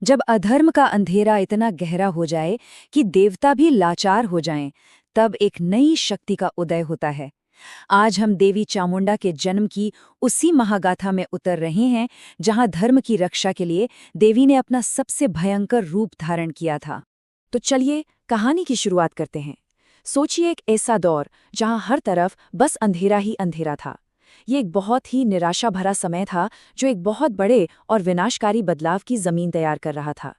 जब अधर्म का अंधेरा इतना गहरा हो जाए कि देवता भी लाचार हो जाएं, तब एक नई शक्ति का उदय होता है। आज हम देवी चामुंडा के जन्म की उसी महागाथा में उतर रहे हैं, जहां धर्म की रक्षा के लिए देवी ने अपना सबसे भयंकर रूप धारण किया था। तो चलिए कहानी की शुरुआत करते हैं। सोचिए एक ऐसा दौर जहां हर तरफ बस अंधेरा ही अंधेरा था। ये एक बहुत ही निराशा भरा समय था, जो एक बहुत बड़े और विनाशकारी बदलाव की जमीन तैयार कर रहा था।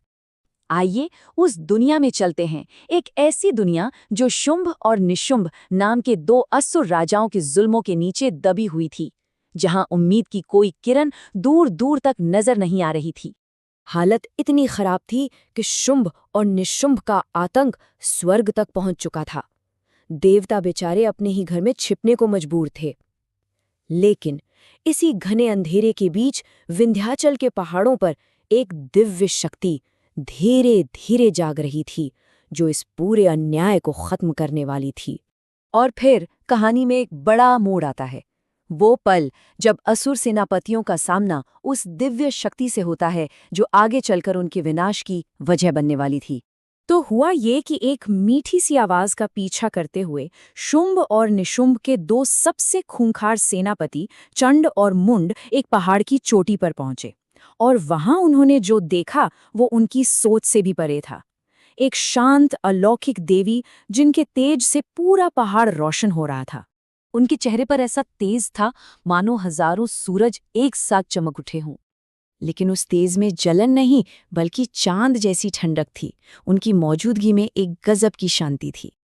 आइए उस दुनिया में चलते हैं, एक ऐसी दुनिया जो शुंभ और निशुंभ नाम के दो असुर राजाओं के जुल्मों के नीचे दबी हुई थी, जहां उम्मीद की कोई किरण दूर दूर तक नजर नहीं आ रही थी। हालत इतनी खराब थी कि शुंभ और निशुंभ का आतंक स्वर्ग तक पहुंच चुका था। देवता बेचारे अपने ही घर में छिपने को मजबूर थे। लेकिन इसी घने अंधेरे के बीच विंध्याचल के पहाड़ों पर एक दिव्य शक्ति धीरे धीरे जाग रही थी, जो इस पूरे अन्याय को खत्म करने वाली थी। और फिर कहानी में एक बड़ा मोड़ आता है। वो पल जब असुर सेनापतियों का सामना उस दिव्य शक्ति से होता है, जो आगे चलकर उनके विनाश की वजह बनने वाली थी। तो हुआ ये कि एक मीठी सी आवाज का पीछा करते हुए शुंभ और निशुंभ के दो सबसे खूंखार सेनापति चंड और मुंड एक पहाड़ की चोटी पर पहुंचे। और वहां उन्होंने जो देखा वो उनकी सोच से भी परे था। एक शांत अलौकिक देवी, जिनके तेज से पूरा पहाड़ रोशन हो रहा था। उनके चेहरे पर ऐसा तेज था मानो हजारों सूरज एक साथ चमक उठे हों। लेकिन उस तेज में जलन नहीं, बल्कि चांद जैसी ठंडक थी। उनकी मौजूदगी में एक गजब की शांति थी,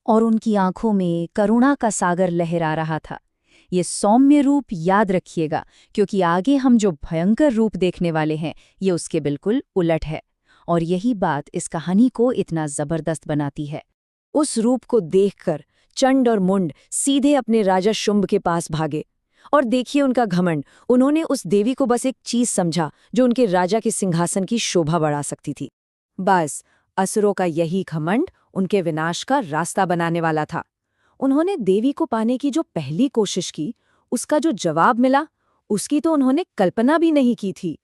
और उनकी आंखों में करुणा का सागर लहरा रहा था। ये सौम्य रूप याद रखिएगा, क्योंकि आगे हम जो भयंकर रूप देखने वाले हैं, ये उसके बिल्कुल उलट है। और यही बात इस कहानी को इतना जबरदस्त बनाती है। उस रूप को देखकर चंड और मुंड सीधे अपने राजा शुंभ के पास भागे। और देखिए उनका घमंड। उन्होंने उस देवी को बस एक चीज समझा जो उनके राजा के सिंहासन की शोभा बढ़ा सकती थी। बस असुरों का यही घमंड उनके विनाश का रास्ता बनाने वाला था। उन्होंने देवी को पाने की जो पहली कोशिश की, उसका जो जवाब मिला, उसकी तो उन्होंने कल्पना भी नहीं की थी।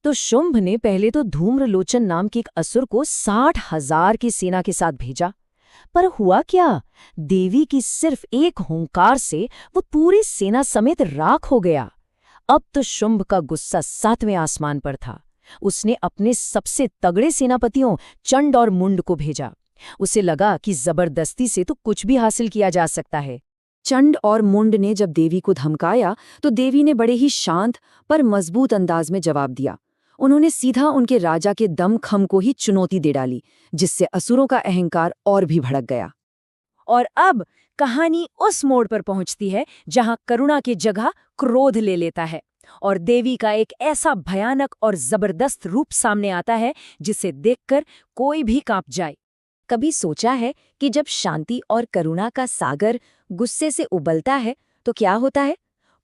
तो शुंभ ने पहले तो धूम्रलोचन नाम के एक असुर को 60,000 की सेना के साथ भेजा। पर हुआ क्या, देवी की सिर्फ एक हुंकार से वो पूरी सेना समेत राख हो गया। अब तो शुंभ का गुस्सा 7वें आसमान पर था। उसने अपने सबसे तगड़े सेनापतियों चंड और मुंड को भेजा। उसे लगा कि जबरदस्ती से तो कुछ भी हासिल किया जा सकता है। चंड और मुंड ने जब देवी को धमकाया, तो देवी ने बड़े ही शांत पर मजबूत अंदाज में जवाब दिया। उन्होंने सीधा उनके राजा के दमखम को ही चुनौती दे डाली, जिससे असुरों का अहंकार और भी भड़क गया। और अब कहानी उस मोड़ पर पहुंचती है जहां करुणा की जगह क्रोध ले लेता है, और देवी का एक ऐसा भयानक और जबरदस्त रूप सामने आता है जिसे देखकर कोई भी कांप जाए। कभी सोचा है कि जब शांति और करुणा का सागर गुस्से से उबलता है तो क्या होता है?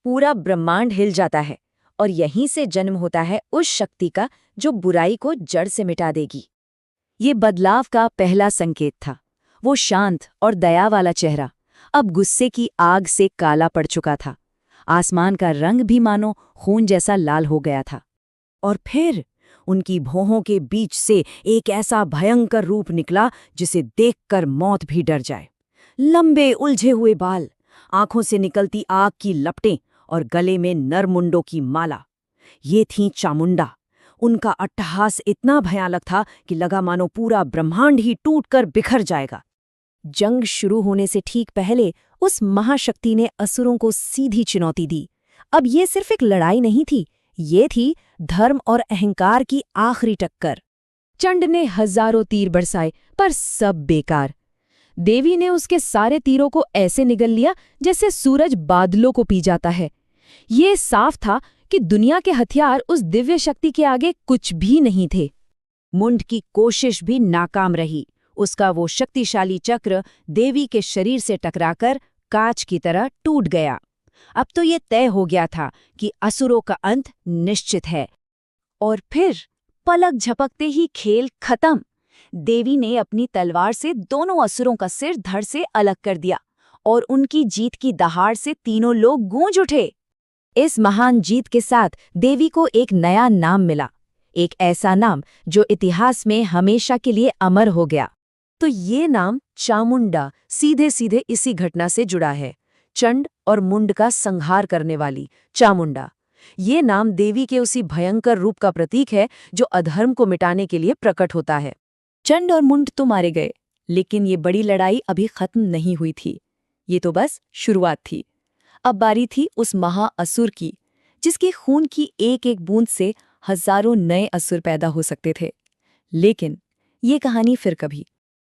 पूरा ब्रह्मांड हिल जाता है, और यहीं से जन्म होता है उस शक्ति का जो बुराई को जड़ से मिटा देगी। ये बदलाव का पहला संकेत था। वो शांत और दया वाला चेहरा अब गुस्से की आग से काला पड़ चुका था। आसमान का रंग भी मानो खून जैसा लाल हो गया था। और फिर उनकी भौहों के बीच से एक ऐसा भयंकर रूप निकला जिसे देखकर मौत भी डर जाए। लंबे उलझे हुए बाल, आंखों से निकलती आग की लपटें और गले में नरमुंडों की माला। ये थीं चामुंडा। उनका अट्टहास इतना भयानक था कि लगा मानो पूरा ब्रह्मांड ही टूटकर बिखर जाएगा। जंग शुरू होने से ठीक पहले उस महाशक्ति ने असुरों को सीधी चुनौती दी। अब ये सिर्फ एक लड़ाई नहीं थी, ये थी धर्म और अहंकार की आखिरी टक्कर। चंड ने हजारों तीर बरसाए, पर सब बेकार। देवी ने उसके सारे तीरों को ऐसे निगल लिया जैसे सूरज बादलों को पी जाता है। ये साफ था कि दुनिया के हथियार उस दिव्य शक्ति के आगे कुछ भी नहीं थे। मुंड की कोशिश भी नाकाम रही। उसका वो शक्तिशाली चक्र देवी के शरीर से टकराकर कांच की तरह टूट गया। अब तो ये तय हो गया था कि असुरों का अंत निश्चित है। और फिर पलक झपकते ही खेल खत्म। देवी ने अपनी तलवार से दोनों असुरों का सिर धड़ से अलग कर दिया, और उनकी जीत की दहाड़ से तीनों लोग गूंज उठे। इस महान जीत के साथ देवी को एक नया नाम मिला, एक ऐसा नाम जो इतिहास में हमेशा के लिए अमर हो गया। तो ये नाम चामुंडा सीधे सीधे इसी घटना से जुड़ा है। चंड और मुंड का संहार करने वाली चामुंडा, ये नाम देवी के उसी भयंकर रूप का प्रतीक है जो अधर्म को मिटाने के लिए प्रकट होता है। चंड और मुंड तो मारे गए, लेकिन ये बड़ी लड़ाई अभी खत्म नहीं हुई थी। ये तो बस शुरुआत थी। अब बारी थी उस महाअसुर की, जिसके खून की एक एक बूंद से हजारों नए असुर पैदा हो सकते थे। लेकिन ये कहानी फिर कभी